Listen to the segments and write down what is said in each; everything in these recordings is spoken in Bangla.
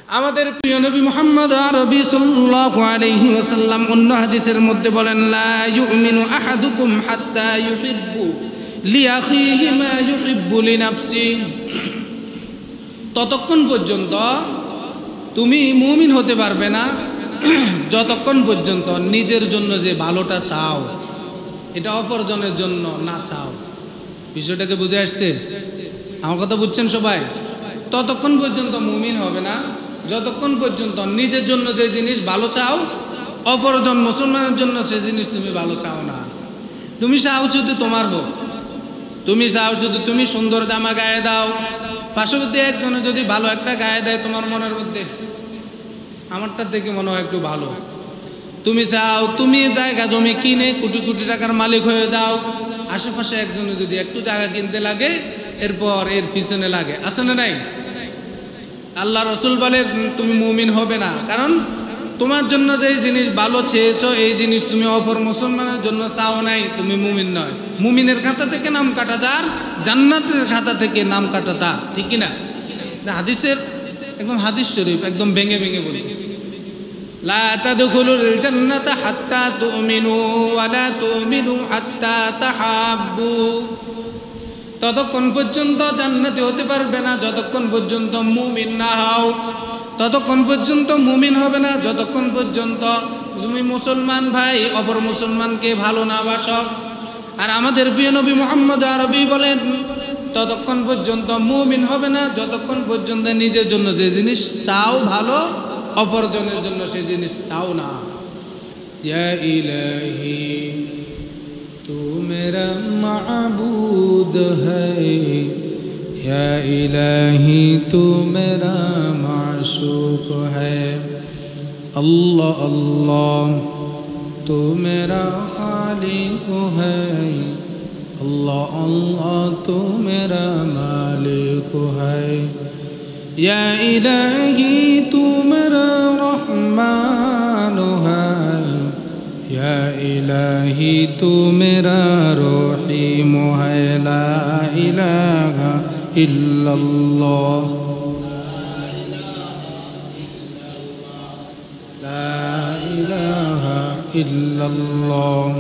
আমাদের প্রিয় নবী মুহাম্মদ আরবি সাল্লাল্লাহু আলাইহি ওয়াসাল্লাম অন্য হাদিসের মধ্যে বলেন, লা ইউমিনু আহাদুকুম হাত্তা ইউহিব্বু লিআখিহি মা ইউহিব্বু লিনাফসিহি। ততক্ষণ পর্যন্ত তুমি মুমিন হতে পারবে না যতক্ষণ পর্যন্ত নিজের জন্য যে ভালোটা চাও এটা অপরজনের জন্য না চাও। বিষয়টাকে বুঝে আসছে? আমার কথা বুঝছেন সবাই? ততক্ষণ পর্যন্ত মুমিন হবে না যতক্ষণ পর্যন্ত নিজের জন্য যে জিনিস ভালো চাও অপরজন মুসলমানের জন্য সে জিনিস তুমি ভালো চাও না। তুমি চাও শুধু তোমার হোক, তুমি চাও শুধু তুমি সুন্দর জামা গায়ে দাও, পার্শ্ববর্তী একজনে যদি ভালো একটা গায়ে দেয় তোমার মনের মধ্যে আমারটা থেকে মনে হয় একটু ভালো, তুমি চাও তুমি জায়গা জমি কিনে কোটি কোটি টাকার মালিক হয়ে দাও, আশেপাশে একজনে যদি একটু জায়গা কিনতে লাগে এরপর এর পিছনে লাগে, আছে না নাই? আল্লাহ রসুল বলে তুমি মুমিন হবে না, কারণ তোমার জন্য যে জিনিস ভালো চেয়েছো এই জিনিস তুমি অপর মুসলমানের জন্য চাও নাই, তুমি মুমিন নয়। মুমিনের খাতা থেকে নাম কাটা তার, জান্নাতের খাতা থেকে নাম কাটা তার, ঠিক কিনা? হাদিসের একদম হাদিস শরীফ একদম ভেঙে ভেঙে বলেছি, লা তাদখুলুল জান্নাতা হাত্তা তুমিনু ওয়া লা তুমিনু হাত্তা তাহাব্বু। ততক্ষণ পর্যন্ত জান্নাতে হতে পারবে না যতক্ষণ পর্যন্ত মুমিন না হও, ততক্ষণ পর্যন্ত মুমিন হবে না যতক্ষণ পর্যন্ত তুমি মুসলমান ভাই অপর মুসলমানকে ভালো না বাসো। আর আমাদের প্রিয় নবী মুহাম্মদ আরবি বলেন ততক্ষণ পর্যন্ত মুমিন হবে না যতক্ষণ পর্যন্ত নিজের জন্য যে জিনিস চাও ভালো অপরজনের জন্য সেই জিনিস চাও না। ইয়া ইলাহি तू मेरा माबूद है, या इलाही तू मेरा माशूक है, अल्लाह अल्लाह तू मेरा खालिक है, अल्लाह अल्लाह तू मेरा मालिक है, या इलाही तू मेरा रहमान है, या इलाही तू मेरा रहीम है, ला इलाहा इल्लल्लाह, ला इलाहा इल्लल्लाह।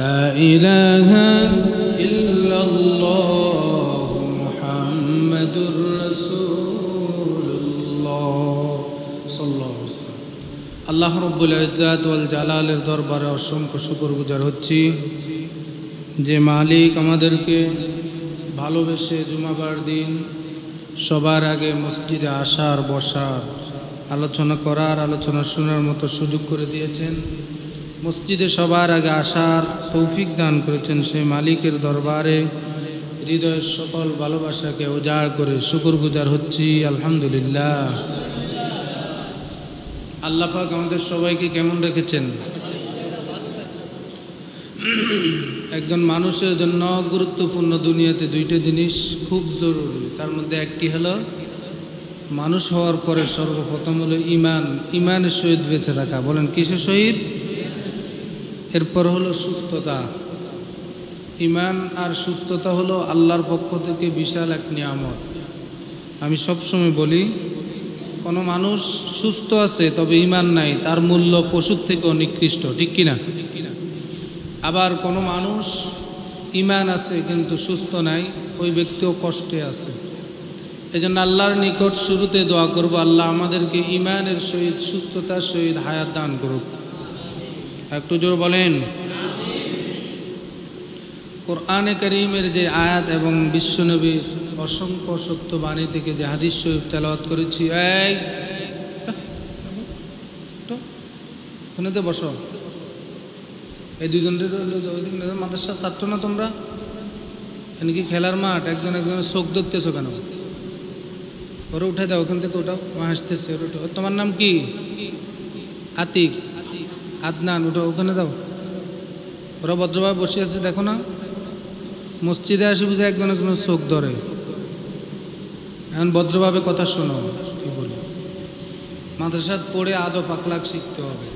লা ইলাহা ইল্লাল্লাহ মুহাম্মাদুর রাসূলুল্লাহ সাল্লাল্লাহু আলাইহি ওয়াসাল্লাম। আল্লাহ রাব্বুল ইজ্জাত ওয়াল জালালের দরবারে অসংখ্য শুকরগুজার হচ্ছি যে মালিক আমাদেরকে ভালোবেসে জুমাবার দিন সবার আগে মসজিদে আসার, বসার, আলোচনা করার, আলোচনা শোনার মতো সুযোগ করে দিয়েছেন, মসজিদে সবার আগে আসার তৌফিক দান করেছেন। সেই মালিকের দরবারে হৃদয়ের সকল ভালোবাসাকে উজাড় করে শুকরগুজার হচ্ছি আলহামদুলিল্লাহ। আল্লাহ পাক আমাদের সবাইকে কেমন রেখেছেন? একজন মানুষের জন্য গুরুত্বপূর্ণ দুনিয়াতে দুইটা জিনিস খুব জরুরি, তার মধ্যে একটি হলো মানুষ হওয়ার পরে সর্বপ্রথম হলো ইমান, ইমানের সহিত বেঁচে থাকা। বলেন কিসের সহিত? এরপর হলো সুস্থতা। ইমান আর সুস্থতা হলো আল্লাহর পক্ষ থেকে বিশাল এক নিয়ামত। আমি সবসময় বলি কোনো মানুষ সুস্থ আছে তবে ইমান নাই, তার মূল্য পশুর থেকেও নিকৃষ্ট, ঠিক কিনা? আবার কোনো মানুষ ইমান আছে কিন্তু সুস্থ নাই, ওই ব্যক্তিও কষ্টে আছে। এজন্য আল্লাহর নিকট শুরুতে দোয়া করব, আল্লাহ আমাদেরকে ইমানের সহিত সুস্থতার সহিত হায়াত দান করুক। একটু জোর বলেন। কোরআনে কারীমের যে আয়াত এবং বিশ্বনবীর অসংখ্য সত্য বাণী থেকে যে হাদিস শরীফ তেলাওয়াত করেছি, এই ওখানে বসো, এই দুজন মাদ্রাসা ছাত্র না তোমরা? এমনকি খেলার মাঠ, একজন একজনের চোখ ধরতেছো কেন? ওরা উঠে দাও, ওখান থেকে ওটাও, হাসতেছে। তোমার নাম কি? আতিক, আদনান, ওটা ওখানে দাও। ওরা ভদ্রভাবে বসে আছে, দেখো না? মসজিদে আসে বুঝে একজন একজনের চোখ ধরে। এখন ভদ্রভাবে কথা শোনো, কি বলি, মাদ্রাসাত পড়ে আদব আখলাক শিখতে হবে।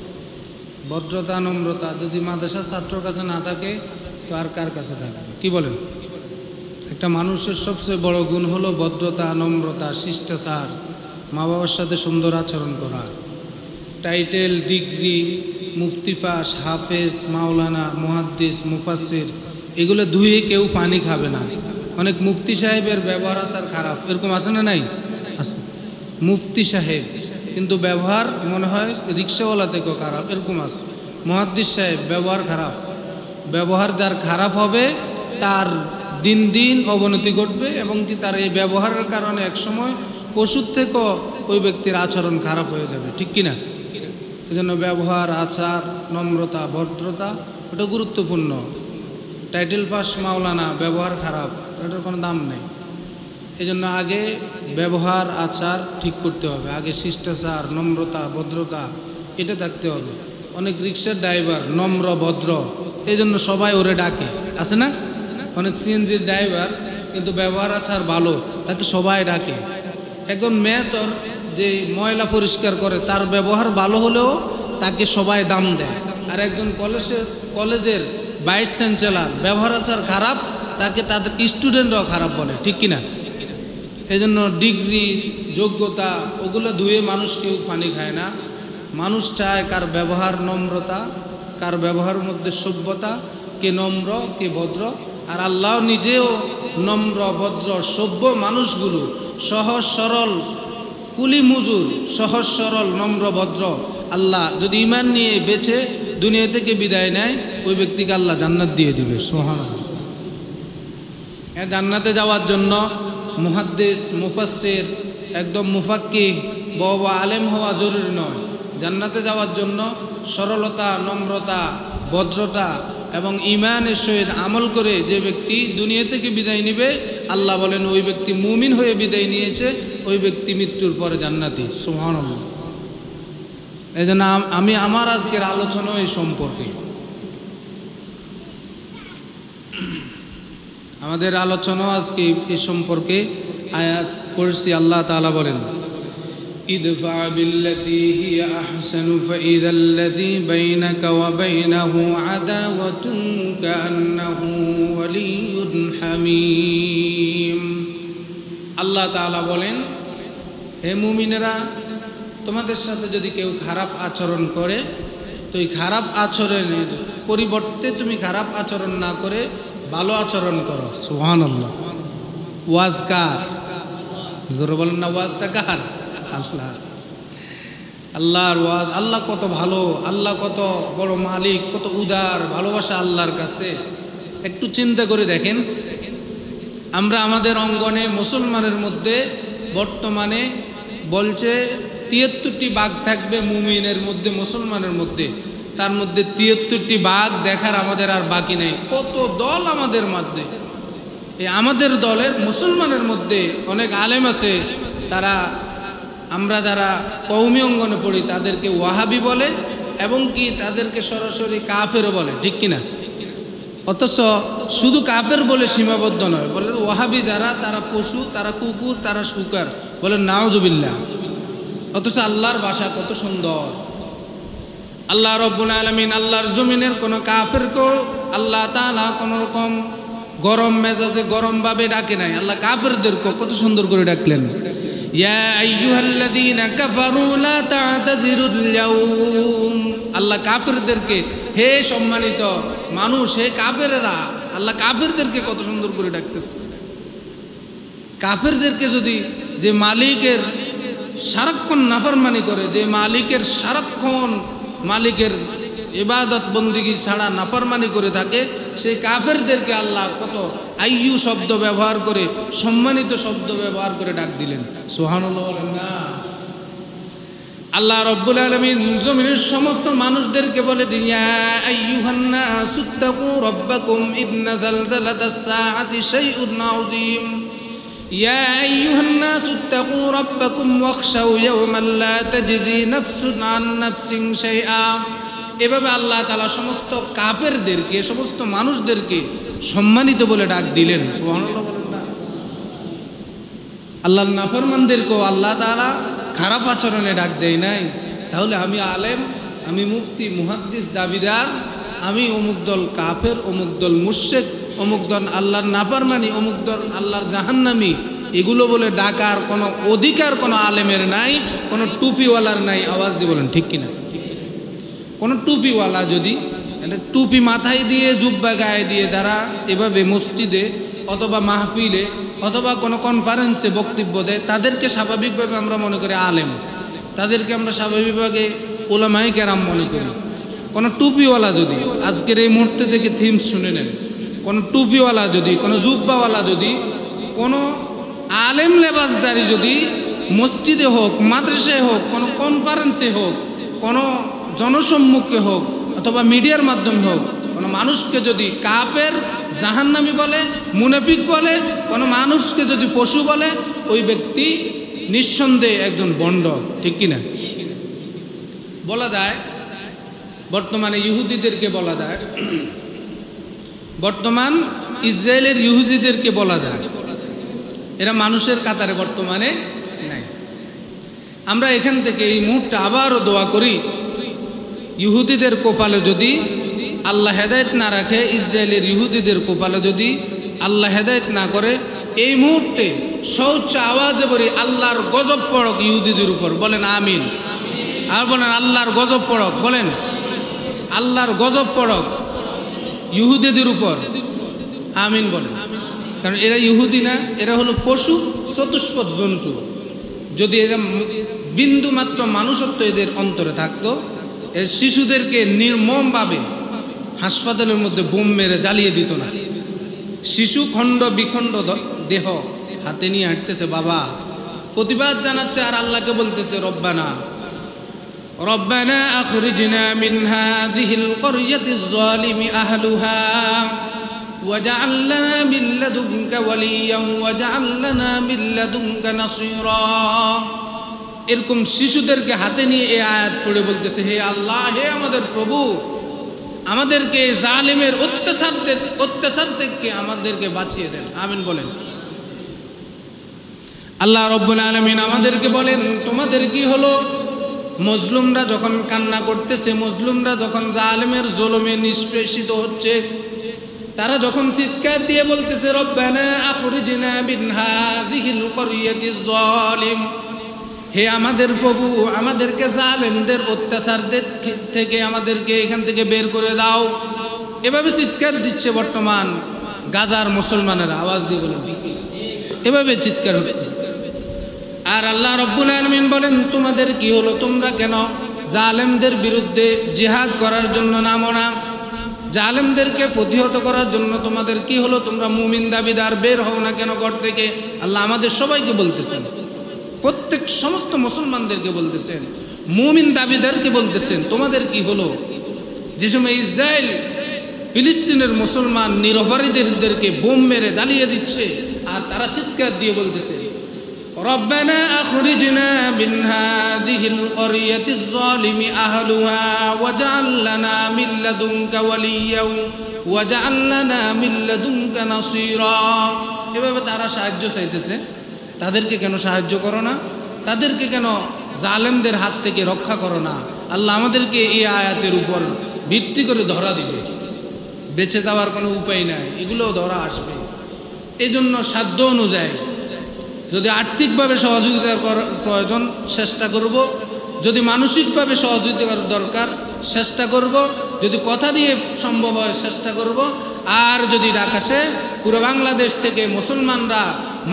ভদ্রতা নম্রতা যদি মাদ্রাসার ছাত্রর কাছে না থাকে তো আর কার কাছে থাকবে? কি বলেন? একটা মানুষের সবচেয়ে বড় গুণ হলো ভদ্রতা, নম্রতা, শিষ্টাচার, মা বাবার সাথে সুন্দর আচরণ করা। টাইটেল, ডিগ্রি, মুফতি পাস, হাফেজ, মাওলানা, মুহাদ্দিস, মুফাসসির এগুলো ধুয়ে কেউ পানি খাবে না। অনেক মুফতি সাহেবের ব্যবহার আচার খারাপ, এরকম আছে না? নাই আছে। মুফতি সাহেব কিন্তু ব্যবহার মনে হয় রিক্সাওয়ালা থেকেও খারাপ, এরকম আছে। মুহাদ্দিস সাহেব ব্যবহার খারাপ। ব্যবহার যার খারাপ হবে তার দিন দিন অবনতি ঘটবে, এবং কি তার এই ব্যবহারের কারণে একসময় পশুর থেকেও ওই ব্যক্তির আচরণ খারাপ হয়ে যাবে, ঠিক কিনা? এই জন্য ব্যবহার, আচার, নম্রতা, ভদ্রতা ওটা গুরুত্বপূর্ণ। টাইটেল পাস মাওলানা, ব্যবহার খারাপ, এটার কোনো দাম নেই। এই জন্য আগে ব্যবহার আচার ঠিক করতে হবে, আগে শিষ্টাচার, নম্রতা, ভদ্রতা এটা থাকতে হবে। অনেক রিক্সার ড্রাইভার নম্র ভদ্র, এই জন্য সবাই ওরে ডাকে, আছে না? অনেক সিএনজির ড্রাইভার কিন্তু ব্যবহার আচার ভালো, তাকে সবাই ডাকে। একজন মেয়েতর যে ময়লা পরিষ্কার করে তার ব্যবহার ভালো হলেও তাকে সবাই দাম দেয়। আর একজন কলেজের ভাইস চ্যান্সেলর ব্যবহার আচার খারাপ, তাকে তাদের স্টুডেন্টরাও খারাপ বলে, ঠিক কিনা? এই জন্য ডিগ্রি, যোগ্যতা ওগুলো ধুয়ে মানুষ কেউ পানি খায় না। মানুষ চায় কার ব্যবহার নম্রতা, কার ব্যবহারের মধ্যে সভ্যতা, কে নম্র কে ভদ্র। আর আল্লাহ নিজেও নম্র ভদ্র সভ্য মানুষগুলো, সহজ সরল কুলি মুজুর, সহজ সরল নম্র ভদ্র, আল্লাহ যদি ঈমান নিয়ে বেঁচে দুনিয়া থেকে বিদায় নেয় ওই ব্যক্তিকে আল্লাহ জান্নাত দিয়ে দিবে। সুবহানাল্লাহ। জান্নাতে যাওয়ার জন্য মুহাদ্দিস, মুফাসসির, একদম মুফাক্কিহ, বড় আলেম হওয়া জরুরি নয়। জান্নাতে যাওয়ার জন্য সরলতা, নম্রতা, ভদ্রতা এবং ঈমানের সহিত আমল করে যে ব্যক্তি দুনিয়া থেকে বিদায় নেবে, আল্লাহ বলেন ওই ব্যক্তি মুমিন হয়ে বিদায় নিয়েছে, ওই ব্যক্তি মৃত্যুর পরে জান্নাতি। সুবহানাল্লাহ। এই জন্য আমি আমার আজকের আলোচনা এই সম্পর্কে, আমাদের আলোচনা আজকে এই সম্পর্কে আয়াত পড়ছি। আল্লাহ তাআলা বলেন, ইদফা বিল্লাতী হিয়া আহসানু ফাইযাল্লাযী বাইনাকা ওয়া বাইনাহু আদাওয়াতুন কাআন্নাহু ওয়ালিয়্যুন হামীম। আল্লাহ তাআলা বলেন, হে মুমিনেরা, তোমাদের সাথে যদি কেউ খারাপ আচরণ করে তো এই খারাপ আচরণের পরিবর্তে তুমি খারাপ আচরণ না করে ভালো আচরণ করো। সুবহানাল্লাহ। ওয়াজ কার? জোরে বলেন না, ওয়াজটা কার? আল্লাহ। আল্লাহর ওয়াজ। আল্লাহ কত ভালো, আল্লাহ কত বড় মালিক, কত উদার, ভালোবাসা আল্লাহর কাছে। একটু চিন্তা করে দেখেন, আমরা আমাদের অঙ্গনে মুসলমানের মধ্যে বর্তমানে বলছে ৭৩টি বাঘ থাকবে মুমিনের মধ্যে, মুসলমানের মধ্যে। তার মধ্যে ৭৩টি বাঘ দেখার আমাদের আর বাকি নেই। কত দল আমাদের মধ্যে। এই আমাদের দলের মুসলমানের মধ্যে অনেক আলেম আছে, তারা আমরা যারা কওমি অঙ্গনে পড়ি তাদেরকে ওয়াহাবি বলে, এবং কি তাদেরকে সরাসরি কাফেরও বলে, ঠিক কিনা? অথচ শুধু কাফের বলে সীমাবদ্ধ নয়, বলে ওয়াহাবি যারা তারা পশু, তারা কুকুর, তারা শুকার, বলে নাউজুবিল্লাহ। অথচ আল্লাহর ভাষা কত সুন্দর। আল্লাহ রব্বুল আলামিন আল্লাহর জমিনের কোনো কাফেরকেও আল্লাহ তাআলা কোনো রকম গরম মেজাজে গরমভাবে ডাকে নাই। আল্লাহ কাফেরদেরকে কত সুন্দর করে ডাকলেন, ইয়া আইয়ুহাল্লাযীনা কাফারু লা তা'তাযিরুল ইয়াউম। আল্লাহ কাফেরদেরকে, হে সম্মানিত মানুষ, হে কাফেরেরা, আল্লাহ কাফেরদেরকে কত সুন্দর করে ডাকতেছে। কাফেরদেরকে যদি, যে মালিকের সারাক্ষণ নাফরমানি করে, যে মালিকের সারাক্ষণ মালিকের ইবাদত বন্দিগি ছাড়া নাফরমানি করে থাকে, সেই কাফেরদেরকে আল্লাহ কত আইয়ু শব্দ ব্যবহার করে, সম্মানিত শব্দ ব্যবহার করে ডাক দিলেন। সুবহানাল্লাহ বলেন না? আল্লাহ রব্বুল আলামিন জমিনের সমস্ত মানুষদেরকে বলে, ইয়া আইয়ুহান নাসুত্তাকু রাব্বাকুম ইন্না যালযালাতাস সাআতি শাইউন আযীম। ইয়া আইয়ুহান নাসুত্তাকু রাব্বাকুম ওয়াখশাউ ইয়াওমান লা তাজজি নাফসুন আন নাফসিন শাইআ। এভাবে আল্লাহ তাআলা সমস্ত কাফেরদেরকে, সমস্ত মানুষদেরকে সম্মানিত বলে ডাক দিলেন। সুবহানাল্লাহ বলেন না? আল্লাহর নাফরমানদেরকেও আল্লাহ তাআলা খারাপ আচরণে ডাক দেয় নাই। তাহলে আমি আলেম, আমি মুফতি, মুহাদ্দিস, দাবিদার, আমি অমুক দল কাফের, অমুক দল মুশরিক, অমুক দল আল্লাহর নাফরমানি, অমুক দল আল্লাহর জাহান্নামী, এগুলো বলে ডাকার কোনো অধিকার কোনো আলেমের নাই, কোনো টুপিওয়ালার নাই। আওয়াজ দিয়ে বলেন ঠিক কিনা? কোনো টুপিওয়ালা যদি টুপি মাথায় দিয়ে জুব্বা গায়ে দিয়ে যারা এভাবে মসজিদে অথবা মাহফিলে অথবা কোনো কনফারেন্সে বক্তব্য দেয়, তাদেরকে স্বাভাবিকভাবে আমরা মনে করি আলেম, তাদেরকে আমরা স্বাভাবিকভাবে উলামায়ে কেরাম মনে করি। কোনো টুপিওয়ালা যদি, আজকের এই মুহূর্তে থেকে থিমস শুনে নেন, কোনো টুপিওয়ালা যদি, কোনো জুব্বাওয়ালা যদি, কোনো আলেম লেবাসদারি যদি মসজিদে হোক, মাদ্রাসায় হোক, কোনো কনফারেন্সে হোক, কোনো জনসম্মুখে হোক অথবা মিডিয়ার মাধ্যমে হোক, কোনো মানুষকে যদি কাফের, জাহান্নামী বলে, মুনাফিক বলে, কোনো মানুষকে যদি পশু বলে, ওই ব্যক্তি নিঃসন্দেহে একজন ভণ্ড। ঠিক কিনা? বলা যায় বর্তমানে ইহুদিদেরকে বলা যায়, বর্তমান ইসরায়েলের ইহুদিদেরকে বলা যায় এরা মানুষের কাতারে বর্তমানে নাই। আমরা এখান থেকে এই মুহূর্তে আবারও দোয়া করি, ইহুদিদের কপালে যদি আল্লাহ হেদায়েত না রাখে, ইসরায়েলের ইহুদিদের কপালে যদি আল্লাহ হেদায়েত না করে, এই মুহূর্তে সৌচ্চ আওয়াজে বলি আল্লাহর গজব পড়ক ইহুদিদের উপর। বলেন আমিন। আর বলেন আল্লাহর গজব পড়ক। বলেন আল্লাহর গজব পড়ক ইহুদিদের উপর। আমিন বলেন। কারণ এরা ইহুদি না, এরা হলো পশু, চতুষ্পদ জন্তু। যদি এরা বিন্দু মাত্র মানুষত্ব এদের অন্তরে থাকতো, এর শিশুদেরকে নির্মমভাবে হাসপাতালের মধ্যে বোম মেরে জ্বালিয়ে দিত না। শিশু খণ্ড বিখণ্ড দেহ হাতে নিয়ে হাঁটতেছে, বাবা প্রতিবাদ জানাচ্ছে আর আল্লাহকে বলতেছে রব্বানা রব্বানা আখরিজনা মিন হাযিহিল ক্বরয়াতিজ যালিমি আহলুহা ওয়াজআল লানা মিন লাদুনকা ওয়ালিয়্যান ওয়াজআল লানা মিন লাদুনকা নাসীরা। এরকম শিশুদেরকে হাতে নিয়ে এই আয়াত পড়ে বলতেছে, হে আল্লাহ, হে আমাদের প্রভু, আমাদেরকে জালিমের অত্যাচার থেকে আমাদেরকে বাঁচিয়ে দেন। আমিন বলেন। আল্লাহ রব্বুল আলামিন আমাদেরকে বলেন, তোমাদের কি হলো? মজলুমরা যখন কান্না করতেছে, মজলুমরা যখন জালিমের জুলুমে নিষ্পেষিত হচ্ছে, তারা যখন চিৎকার দিয়ে বলতেছে রব্বানা আখরিজনা মিন হাযিহিল ক্বরয়াতিজ যালিম, হে আমাদের প্রভু, আমাদেরকে জালেমদের অত্যাচারদের থেকে আমাদেরকে এখান থেকে বের করে দাও। এভাবে চিৎকার দিচ্ছে বর্তমান গাজার মুসলমানেরা। আওয়াজ দিয়ে বলেন এভাবে চিৎকার হচ্ছে। আর আল্লাহ রব্বুল আলামিন বলেন, তোমাদের কি হলো? তোমরা কেন জালেমদের বিরুদ্ধে জিহাদ করার জন্য নামো না? জালেমদেরকে প্রতিহত করার জন্য তোমাদের কি হলো? তোমরা মুমিন দাবিদার বের হও না কেন ঘর থেকে? আল্লাহ আমাদের সবাইকে বলতেছেন, প্রত্যেক সমস্ত মুসলমানদেরকে বলতেছেন, মুমিন দাবিদারকে বলতেছেন, তোমাদের কি হলো? যে সময় ইসরায়েল ফিলিস্তিনের মুসলমান নিরপরাধীদেরকে বোম মেরে জ্বালিয়ে দিচ্ছে, আর তারা চিৎকার দিয়ে বলতেছে রব্বানা আখরিজনা মিন হাযিহিল ক্বরয়াতিজ যালিমি আহলুহা ওয়াজআল লানা মিন লাদুনকা ওয়ালিয়্যান ওয়াজআল লানা মিন লাদুনকা নাসীরা। এভাবে তারা সাহায্য চাইতেছে। তাদেরকে কেন সাহায্য করো না? তাদেরকে কেন জালেমদের হাত থেকে রক্ষা করো না? আল্লাহ আমাদেরকে এই আয়াতের উপর ভিত্তি করে ধরা দিবে। বেঁচে যাওয়ার কোনো উপায় নাই, এগুলোও ধরা আসবে। এই জন্য সাধ্য অনুযায়ী যদি আর্থিকভাবে সহযোগিতার প্রয়োজন চেষ্টা করব, যদি মানসিকভাবে সহযোগিতার দরকার চেষ্টা করব, যদি কথা দিয়ে সম্ভব হয় চেষ্টা করব। আর যদি ডাকাশে পুরো বাংলাদেশ থেকে মুসলমানরা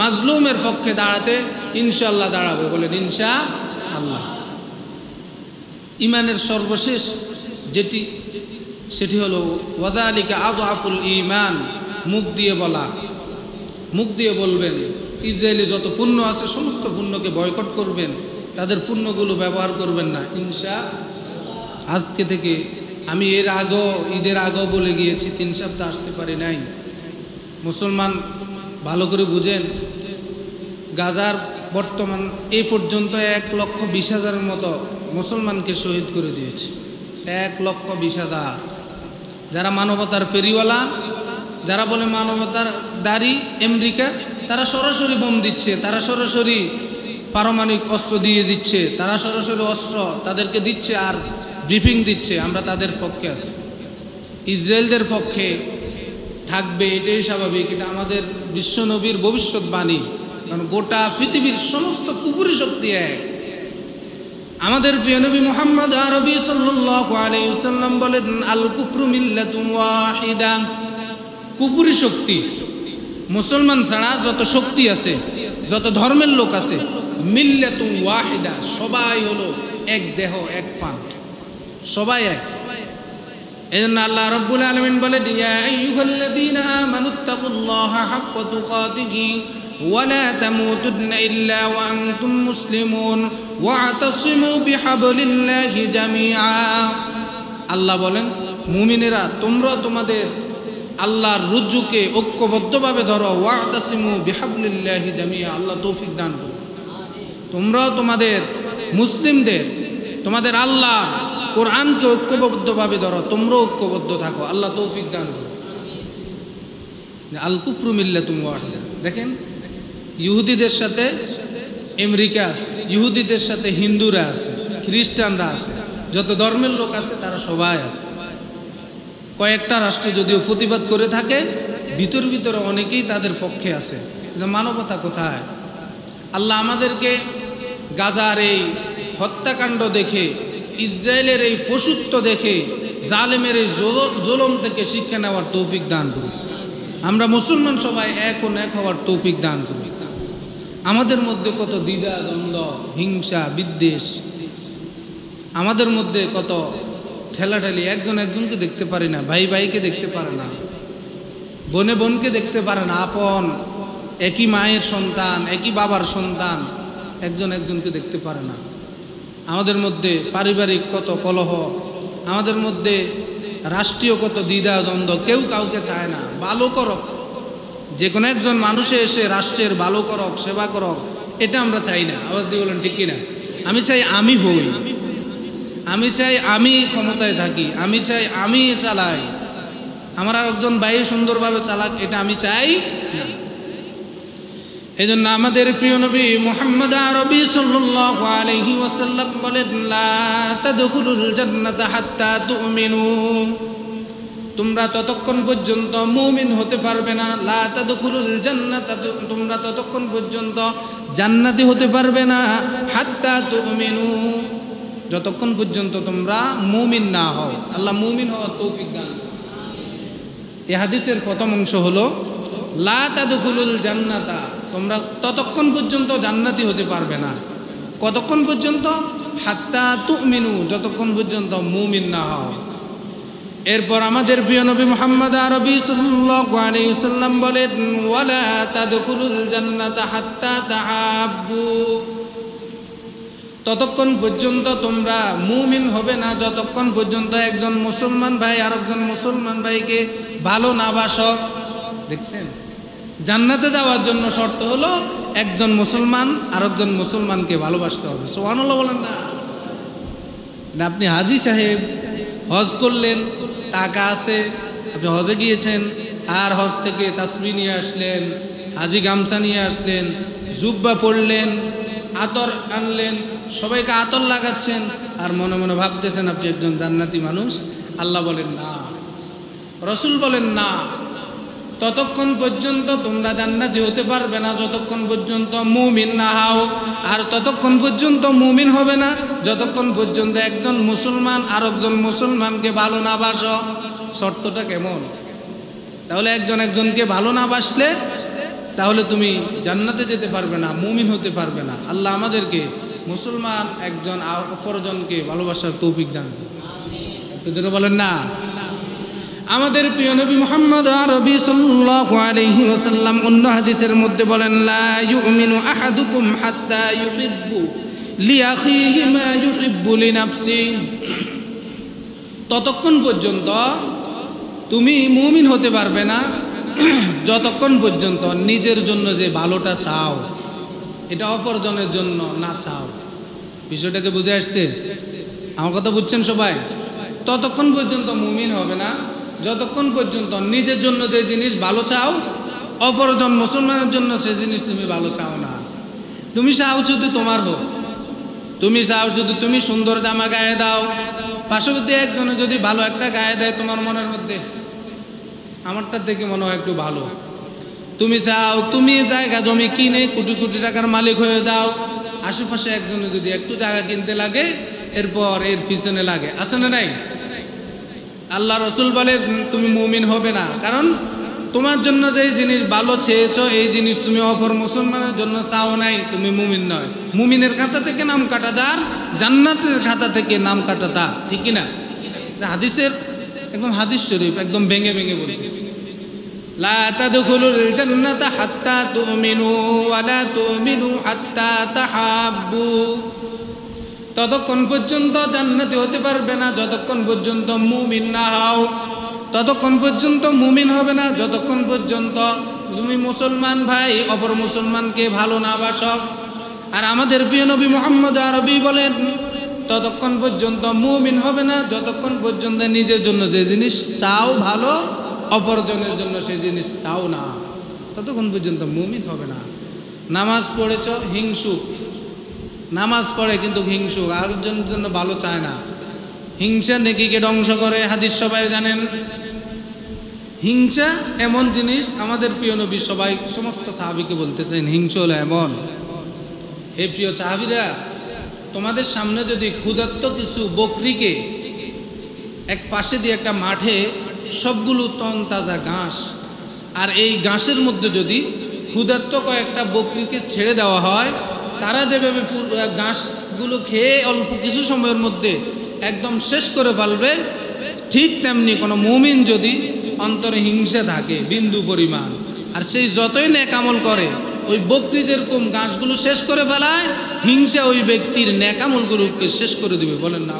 মাজলুমের পক্ষে দাঁড়াতে ইনশাআল্লাহ দাঁড়াবো। বলেন ইনশাআল্লাহ। ইমানের সর্বশেষ যেটি, সেটি হলো ওয়াযালিকা আযআফুল ঈমান। মুখ দিয়ে বলা, মুখ দিয়ে বলবেন ইসরায়েলি যত পুণ্য আছে সমস্ত পুণ্যকে বয়কট করবেন, তাদের পুণ্যগুলো ব্যবহার করবেন না ইনশাআল্লাহ। আজকে থেকে আমি এর আগেও ঈদের আগেও বলে গিয়েছি, 3 সপ্তাহ আসতে পারি নাই। মুসলমান ভালো করে বুঝেন, গাজার বর্তমান এই পর্যন্ত 1,20,000-এর মতো মুসলমানকে শহীদ করে দিয়েছে। 1,20,000 যারা মানবতার ফেরিওয়ালা, যারা বলে মানবতার দাড়ি আমেরিকা, তারা সরাসরি বোম দিচ্ছে, তারা সরাসরি পারমাণবিক অস্ত্র দিয়ে দিচ্ছে, তারা সরাসরি অস্ত্র তাদেরকে দিচ্ছে আর ব্রিফিং দিচ্ছে। আমরা তাদের পক্ষে আছি, ইসরায়েলদের পক্ষে থাকবে, এটাই স্বাভাবিক। এটা আমাদের বিশ্বনবীর ভবিষ্যৎবাণী, কারণ গোটা পৃথিবীর সমস্ত কুফরি শক্তি এক। আমাদের প্রিয় নবী মুহাম্মদ আরবি সাল্লাল্লাহু আলাইহি ওয়াসাল্লাম বলেন, আল কুফরু মিল্লাতুন ওয়াহিদা। কুফরি শক্তি, মুসলমান ছাড়া যত শক্তি আছে, যত ধর্মের লোক আছে, মিল্লাতুন ওয়াহিদা, সবাই হলো এক দেহ, এক প্রাণ, সবাই এক। এজন্য আল্লাহ রাব্বুল আলামিন বলে, ইয়া আইয়ুহাল্লাযীনা আমানুত্তাকুল্লাহা হাক্কা তুকাতিহি ওয়া লা তামুতুন্না ইল্লা ওয়া আনতুম মুসলিমুন ওয়া'তাসিমু বিহাবলিল্লাহি জামিআ। আল্লাহ বলেন, মুমিনেরা তোমরা তোমাদের আল্লাহর রজ্জুকে ঐক্যবদ্ধভাবে ধরো, ওয়া'তাসিমু বিহাবলিল্লাহি জামিআ। আল্লাহ তৌফিক দান করুন। তোমরাও তোমাদের মুসলিমদের, তোমাদের আল্লাহ কোরআনকে ঐক্যবদ্ধভাবে ধরো, তোমরাও ঐক্যবদ্ধ থাকো। আল্লাহ তৌফিক দান করুন। আল কুফরু মিল্লাতুন ওয়াহিদা। দেখেন, ইহুদিদের সাথে আমেরিকা আছে, ইহুদিদের সাথে হিন্দুরা আছে, খ্রিস্টানরা আছে, যত ধর্মের লোক আছে তারা সবাই আছে। কয়েকটা রাষ্ট্র যদিও প্রতিবাদ করে থাকে, ভিতরে অনেকেই তাদের পক্ষে আছে। কিন্তু মানবতা কোথায়? আল্লাহ আমাদেরকে গাজার এই হত্যাকাণ্ড দেখে, ইসরায়েলের এই পশুত্ব দেখে, জালেমের এই জুলুম থেকে শিক্ষা নেওয়ার তৌফিক দান করুন। আমরা মুসলমান সবাই এক হওয়ার তৌফিক দান করুন। আমাদের মধ্যে কত দ্বিধা দ্বন্দ্ব, হিংসা বিদ্বেষ, আমাদের মধ্যে কত ঠেলাঠেলি, একজন একজনকে দেখতে পারি না, ভাই ভাইকে দেখতে পারে না, বোনে বোনকে দেখতে পারে না, আপন একই মায়ের সন্তান, একই বাবার সন্তান, একজন একজনকে দেখতে পারে না। আমাদের মধ্যে পারিবারিক কত কলহ, আমাদের মধ্যে রাষ্ট্রীয় কত দ্বিধা দ্বন্দ্ব, কেউ কাউকে চায় না ভালো করক। যে কোনো একজন মানুষে এসে রাষ্ট্রের ভালো করক, সেবা করক, এটা আমরা চাই না। আওয়াজ দিয়ে বলেন ঠিক কিনা? আমি চাই আমি হই, আমি চাই আমি ক্ষমতায় থাকি, আমি চাই আমি চালাই, আমার আরেকজন ভাই সুন্দরভাবে চালাক, এটা আমি চাই না। এই জন্য আমাদের প্রিয় নবী মুহাম্মদ আরবি সাল্লাল্লাহু আলাইহি ওয়াসাল্লাম বলেন, লা তাদখুলুল জান্নাতা হাত্তা তুমিনু। তোমরা ততক্ষণ পর্যন্ত মুমিন হতে পারবে না। লা তাদখুলুল জান্নাতা, তোমরা ততক্ষণ পর্যন্ত জান্নাতি হতে পারবে না। হাত্তা তুমিনু, যতক্ষণ পর্যন্ত তোমরা মুমিন না হও। আল্লাহ মুমিন হওয়ার তৌফিক দান করুন। এই হাদিসের প্রথম অংশ হলো, লা তাদখুলুল জান্নাতা, তোমরা ততক্ষণ পর্যন্ত জান্নাতি হতে পারবে না। কতক্ষণ পর্যন্ত? হাত্তা তুমিনু, যতক্ষণ পর্যন্ত মুমিন না হও। এরপর আমাদের প্রিয় নবী মুহাম্মদ আরবি সাল্লাল্লাহু আলাইহি ওয়াসাল্লাম বলেন, ওয়ালা তাদখুলুল জান্নাতা হাত্তা তাহাব্বু, ততক্ষণ পর্যন্ত তোমরা মুমিন হবে না যতক্ষণ পর্যন্ত একজন মুসলমান ভাই আরেকজন মুসলমান ভাইকে ভালো না বাসো। দেখছেন, জান্নাতে যাওয়ার জন্য শর্ত হলো একজন মুসলমান আরেকজন মুসলমানকে ভালোবাসতে হবে। সুবহানাল্লাহ বলেন না? আপনি হাজী সাহেব, হজ করলেন, টাকা আছে, আপনি হজে গিয়েছেন, আর হজ থেকে তাসবিহ নিয়ে আসলেন, হাজি গামছা নিয়ে আসলেন, জুব্বা পরলেন, আতর আনলেন, সবাইকে আতর লাগাচ্ছেন, আর মনে মনে ভাবতেছেন আপনি একজন জান্নাতি মানুষ। আল্লাহ বলেন না, রসুল বলেন না, ততক্ষণ পর্যন্ত তোমরা জান্নাতি হতে পারবে না যতক্ষণ পর্যন্ত মুমিন না হও। আর ততক্ষণ পর্যন্ত মুমিন হবে না যতক্ষণ পর্যন্ত একজন মুসলমান আরেকজন মুসলমানকে ভালো না বাসো। শর্তটা কেমন? তাহলে একজন একজনকে ভালো না বাসলে তাহলে তুমি জান্নাতে যেতে পারবে না, মুমিন হতে পারবে না। আল্লাহ আমাদেরকে মুসলমান একজন অপরজনকে ভালোবাসার তৌফিক দান করুন। বলেন না? আমাদের প্রিয় নবী মুহাম্মদ আরবি সাল্লাল্লাহু আলাইহি ওয়াসাল্লাম অন্য হাদিসের মধ্যে বলেন, লা ইউমিনু আহাদুকুম হাত্তা ইউহিব্বু লিআখিহি মা ইউহিব্বু লিনাফসিহি, ততক্ষণ পর্যন্ত তুমি মুমিন হতে পারবে না যতক্ষণ পর্যন্ত নিজের জন্য যে ভালোটা চাও এটা অপরজনের জন্য না চাও। বিষয়টাকে বুঝে আসছে? আমার কথা বুঝছেন সবাই? ততক্ষণ পর্যন্ত মুমিন হবে না যতক্ষণ পর্যন্ত নিজের জন্য যে জিনিস ভালো চাও, অপরজন মুসলমানের জন্য সে জিনিস তুমি ভালো চাও না। তুমি চাও শুধু তোমার হোক, তুমি চাও শুধু তুমি সুন্দর জামা গায়ে দাও, পার্শ্ববর্তী একজনে যদি ভালো একটা গায়ে দেয় তোমার মনের মধ্যে, আমারটা দেখে মনে হয় একটু ভালো। তুমি চাও তুমি জায়গা জমি কিনে কোটি কোটি টাকার মালিক হয়ে দাও, আশেপাশে একজনে যদি একটু জায়গা কিনতে লাগে এরপর এর পিছনে লাগে, আছে না নাই? আল্লাহ রসুল বলে তুমি মুমিন হবে না, কারণ তোমার জন্য যে জিনিস ভালো চেয়েছ এই জিনিস তুমি অপর মুসলমানের জন্য চাও নাই, তুমি মুমিন নয়। মুমিনের খাতা থেকে নাম কাটা যার, জান্নাতের খাতা থেকে নাম কাটা তার, ঠিক কিনা? হাদিসের একদম হাদিস শরীফ, একদম ভেঙে ভেঙে বলতেছি। লা তাদখুলুল জান্নাতা হাত্তা তুমিনু ওয়া লা তুমিনু হাত্তা তাহাব্বু। ততক্ষণ পর্যন্ত জান্নাতে হতে পারবে না যতক্ষণ পর্যন্ত মুমিন না হও, ততক্ষণ পর্যন্ত মুমিন হবে না যতক্ষণ পর্যন্ত তুমি মুসলমান ভাই অপর মুসলমানকে ভালো না বাসো। আর আমাদের প্রিয় নবী মুহাম্মদ আরবি বলেন ততক্ষণ পর্যন্ত মুমিন হবে না যতক্ষণ পর্যন্ত নিজের জন্য যে জিনিস চাও ভালো, অপরজনের জন্য সেই জিনিস চাও না, ততক্ষণ পর্যন্ত মুমিন হবে না। নামাজ পড়েছ হিংসুক, নামাজ পড়ে কিন্তু হিংসুক, আরেকজনের জন্য ভালো চায় না। হিংসা নেকিকে ধ্বংস করে, হাদিস সবাই জানেন। হিংসা এমন জিনিস, আমাদের প্রিয় নবী সবাই সমস্ত সাহাবীকে বলতেছেন হিংসা হলো এমন। হে প্রিয় সাহাবীরা, তোমাদের সামনে যদি ক্ষুধার্ত কিছু বকরিকে এক পাশে দিয়ে একটা মাঠে সবগুলো তন তাজা ঘাস, আর এই ঘাসের মধ্যে যদি ক্ষুধার্ত কয়েকটা বকরিকে ছেড়ে দেওয়া হয়, তারা যেভাবে ঘাসগুলো খেয়ে অল্প কিছু সময়ের মধ্যে একদম শেষ করে ফেলবে, ঠিক তেমনি কোনো মুমিন যদি অন্তরে হিংসা থাকে বিন্দু পরিমাণ, আর সেই যতই নেক আমল করে, ওই বকরি যেরকম ঘাসগুলো শেষ করে ফেলায়, হিংসা ওই ব্যক্তির নেক আমলগুলোকে শেষ করে দিবে। বলেন না?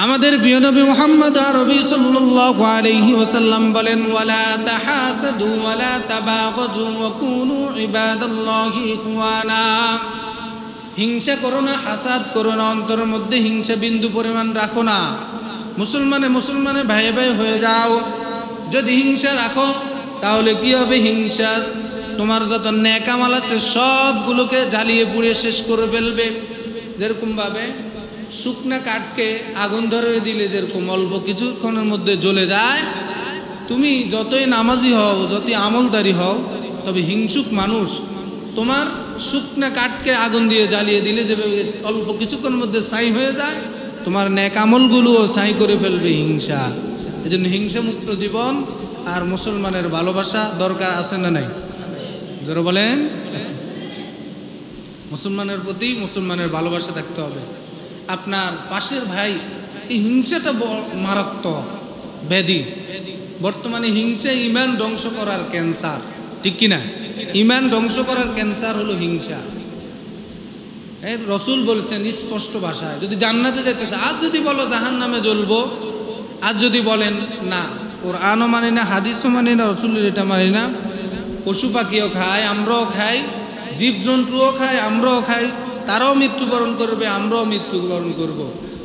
আমাদের প্রিয় নবী মুহাম্মদ আরবি সাল্লাল্লাহু আলাইহি ওয়াসাল্লাম বলেন ওয়ালা তাহাসাদু ওয়ালা তাবাগাজু ওয়া কুনু ইবাদাল্লাহি ইখওয়ানা। হিংসা করো না, হাসাদ করো না, অন্তরের মধ্যে হিংসা বিন্দু পরিমাণ রাখো না। মুসলমানে ভাই ভাই হয়ে যাও। যদি হিংসা রাখো তাহলে কি হবে? হিংসা তোমার যত নেক আমল আছে সবগুলোকে জ্বালিয়ে পুড়িয়ে শেষ করে ফেলবে। যেরকমভাবে শুকনা কাঠকে আগুন ধরে দিলে যেরকম অল্প কিছুক্ষণের মধ্যে জ্বলে যায়, তুমি যতই নামাজি হও, যতই আমলদারি হও, তবে হিংসুক মানুষ তোমার শুকনা কাঠকে আগুন দিয়ে জ্বালিয়ে দিলে যেভাবে অল্প কিছুক্ষণের মধ্যে ছাই হয়ে যায়, তোমার নেক আমলগুলোও ছাই করে ফেলবে হিংসা। এই জন্য হিংসা মুক্ত জীবন আর মুসলমানের ভালোবাসা দরকার, আছে না নাই? যারা বলেন মুসলমানের প্রতি মুসলমানের ভালোবাসা থাকতে হবে। আপনার পাশের ভাই, এই হিংসাটা মারাত্মক ব্যাধি। বর্তমানে হিংসা ঈমান ধ্বংস করার ক্যান্সার, ঠিক কিনা? ঈমান ধ্বংস করার ক্যান্সার হলো হিংসা। রসুল বলছেন স্পষ্ট ভাষায়, যদি জান্নাতে যেতে চায়, আজ যদি বলো জাহান্নামে জ্বলবো, আজ যদি বলেন না কোরআনও মানি না, হাদিসও মানি না, রসুলের এটা মানি না, পশু পাখিও খায়, আমরাও খাই, জীবজন্তুও খায়, আমরাও খাই, তারাও মৃত্যুবরণ করবে, আমরাও মৃত্যুবরণ করব।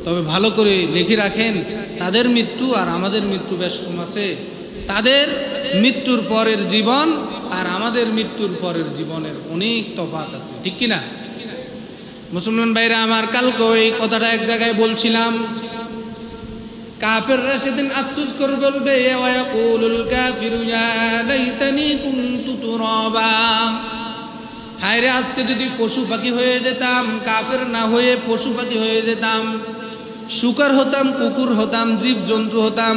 তবে ভালো করে লিখে রাখেন, তাদের মৃত্যু আর আমাদের মৃত্যু বেশ কম আছে। তাদের মৃত্যুর পরের জীবন আর আমাদের মৃত্যুর পরের জীবনের অনেক তফাৎ আছে, ঠিক কিনা? মুসলমান ভাইরা আমার, কালকে এই কথাটা এক জায়গায় বলছিলাম, কাফেররা সেদিন আফসোস করে বলবে ওয়ায়াকুলুল কাফিরু ইয়া লাইতানি কুনতু তুরাবা। হায় রে, আজকে যদি পশু পাখি হয়ে যেতাম, কাফের না হয়ে পশু পাখি হয়ে যেতাম, শুকর হতাম, কুকুর হতাম, জীবজন্তু হতাম,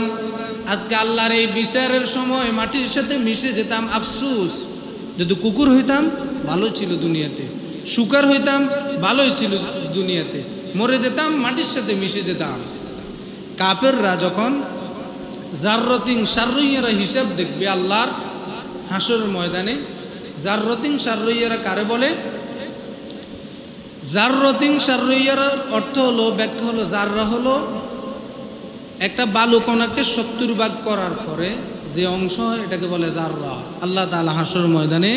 আজকে আল্লাহর এই বিচারের সময় মাটির সাথে মিশে যেতাম। আফসোস, যদি কুকুর হইতাম ভালো ছিল দুনিয়াতে, শুকর হইতাম ভালোই ছিল দুনিয়াতে, মরে যেতাম, মাটির সাথে মিশে যেতাম। কাফেররা যখন জাররাতিন শাররুইয়ারা হিসাব দেখবে আল্লাহর হাসরের ময়দানে, জাররাতিন শাররুইয়ারা কারে বলে? জাররাতিন শাররুইয়ার অর্থ হলো, ব্যাখ্যা হলো, জাররা হলো একটা বালুকণাকে 70 ভাগ করার পরে যে অংশ হয় এটাকে বলে জাররা। আল্লাহ তাআলা হাসরের ময়দানে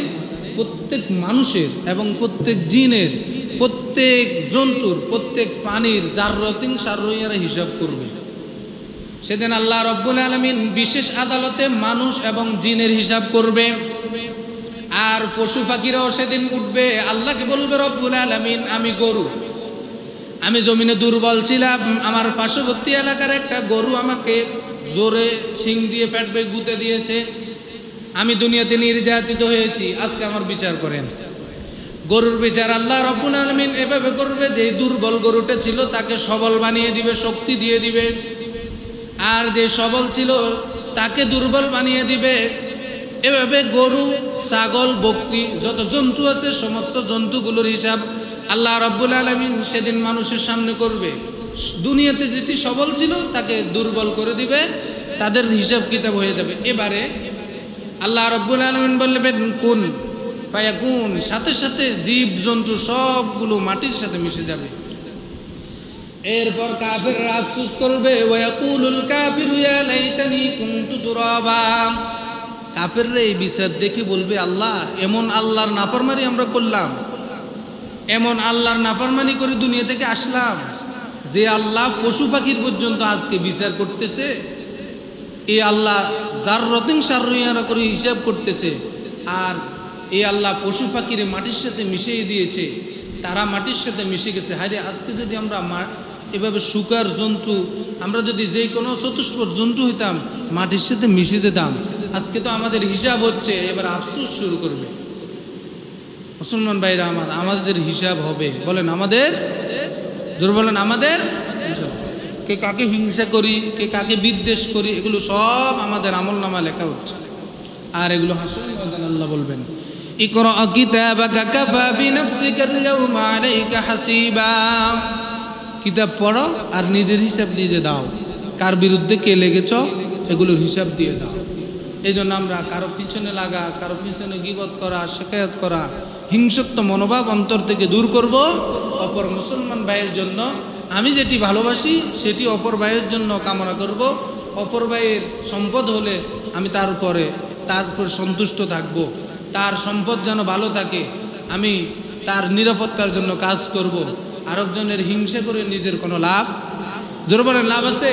প্রত্যেক মানুষের এবং প্রত্যেক জিনের, প্রত্যেক জন্তুর, প্রত্যেক প্রাণীর জাররাতিন শাররুইয়ারা হিসাব করবে। সেদিন আল্লাহ রব্বুল আলামিন বিশেষ আদালতে মানুষ এবং জিনের হিসাব করবে। আর পশু পাখিরাও সেদিন উঠবে, আল্লাহকে বলবে রব্বুল আলামিন আমি গরু, আমি জমিনে দুর্বল ছিলাম, আমার পার্শ্ববর্তী এলাকার একটা গরু আমাকে জোরে শিং দিয়ে পেটবে গুঁতে দিয়েছে, আমি দুনিয়াতে নির্যাতিত হয়েছি, আজকে আমার বিচার করেন। গরুর বিচার আল্লাহ রব্বুল আলামিন এভাবে করবে যে দুর্বল গরুটা ছিল তাকে সবল বানিয়ে দিবে, শক্তি দিয়ে দিবে, আর যে সবল ছিল তাকে দুর্বল বানিয়ে দিবে। এভাবে গরু, ছাগল, বকরি যত জন্তু আছে সমস্ত জন্তুগুলোর হিসাব আল্লাহ রাব্বুল আলামিন সেদিন মানুষের সামনে করবে। দুনিয়াতে যেটি সবল ছিল তাকে দুর্বল করে দিবে, তাদের হিসাব কিতাব হয়ে যাবে। এবারে আল্লাহ রাব্বুল আলামিন বলবেন কুন ফায়াকুন, সাথে সাথে জীব জন্তু সবগুলো মাটির সাথে মিশে যাবে। এরপর কাফিররা আফসোস করবে, ওয়ায়াকুলুল কাফিরু ইয়া লাইতানি কুনতু তুরাবা। কাফিররা এই বিচার দেখে বলবে আল্লাহ, এমন আল্লাহর নাফরমানি আমরা করলাম, এমন আল্লাহর নাফরমানি করে দুনিয়া থেকে আসলাম, যে আল্লাহ পশু পাখির পর্যন্ত আজকে বিচার করতেছে, এই আল্লাহ জাররাতিন শাররিয়ারা করে হিসাব করতেছে, আর এই আল্লাহ পশু পাখির মাটির সাথে মিশিয়ে দিয়েছে, তারা মাটির সাথে মিশে গেছে। হায়রে, আজকে যদি আমরা এভাবে শুকার জন্তু, আমরা যদি যে কোনো চতুষ্পদ জন্তু হইতাম, মাটির সাথে মিশে যেতাম, আজকে তো আমাদের হিসাব হচ্ছে। এবার আফসোস শুরু করবে। মুসলমান ভাইরা আমার, আমাদের হিসাব হবে। বলেন আমাদের, জোর বলেন আমাদের। কে কাকে হিংসা করি, কে কাকে বিদ্বেষ করি, এগুলো সব আমাদের আমল নামা লেখা হচ্ছে। আর এগুলো হাসরের ময়দানে আল্লাহ বলবেন ইকরা কিতাবাকা কাফা বিনাফসিকা আল-ইয়াওমা আলাইকা হাসিবা। কিতাব পড়ো আর নিজের হিসাব নিজে দাও, কার বিরুদ্ধে কে লেগেছ এগুলোর হিসাব দিয়ে দাও। এই জন্য আমরা কারো পিছনে লাগা, কারো পিছনে গীবত করা, শিকায়ত করা, হিংসুক মনোভাব অন্তর থেকে দূর করব। অপর মুসলমান ভাইয়ের জন্য আমি যেটি ভালোবাসি সেটি অপর ভাইয়ের জন্য কামনা করব। অপর ভাইয়ের সম্পদ হলে আমি তার উপর সন্তুষ্ট থাকব, তার সম্পদ যেন ভালো থাকে, আমি তার নিরাপত্তার জন্য কাজ করব। আরেকজনের হিংসা করে নিজের কোনো লাভ, জোর বলেন লাভ আছে?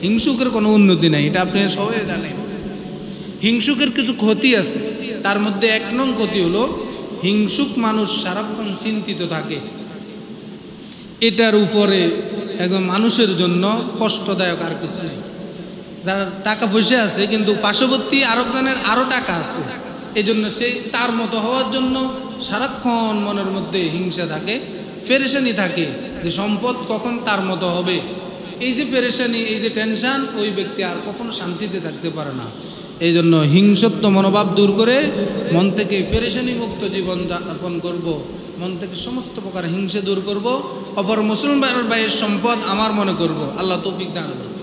হিংসুকের কোনো উন্নতি নাই, এটা আপনি সবাই জানেন। হিংসুকের কিছু ক্ষতি আছে, তার মধ্যে এক নং ক্ষতি হলো হিংসুক মানুষ সারাক্ষণ চিন্তিত থাকে। এটার উপরে একদম মানুষের জন্য কষ্টদায়ক আর কিছু নেই। যারা টাকা পয়সা আছে কিন্তু পার্শ্ববর্তী আরেকজনের আরও টাকা আছে, এই জন্য সেই তার মতো হওয়ার জন্য সারাক্ষণ মনের মধ্যে হিংসা থাকে, পেরেশানি থাকে যে সম্পদ কখন তার মতো হবে। এই যে পেরেশানি, এই যে টেনশন, ওই ব্যক্তি আর কখনো শান্তিতে থাকতে পারে না। এই জন্য হিংসত্ব মনোভাব দূর করে মন থেকে পেরেশানি মুক্ত জীবন যাপন করব, মন থেকে সমস্ত প্রকার হিংসা দূর করব, অপর মুসলমান ভাইয়ের সম্পদ আমার মনে করব। আল্লাহ তৌফিক দান করুন।